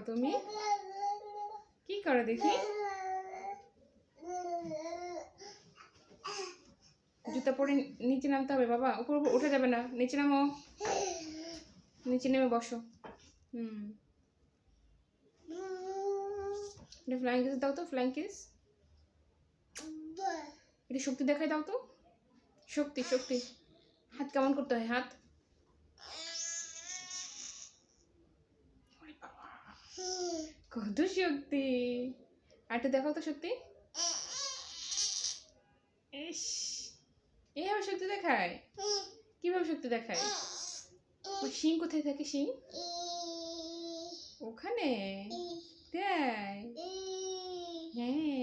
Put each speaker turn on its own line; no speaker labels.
তুমি? কি করো দেখি? জুতা পরে নিচে নামতে হবে বাবা, উপর উপর উঠে যাবে না, নিচে নামো, নিচে নেমে বসো। এটা ফ্লাইং কিস দাও তো, ফ্লাইং কিস। এটা শক্তি দেখাই দাও তো, শক্তি শক্তি। হাত কেমন করতে হয়, হাত। কত শক্তি! আরেকটা দেখাও তো শক্তি। ইস, এইভাবে শক্তি দেখায়? কিভাবে শক্তি দেখায়? শিং কোথায় থাকে, শিং? ওখানে দেয়? হ্যাঁ।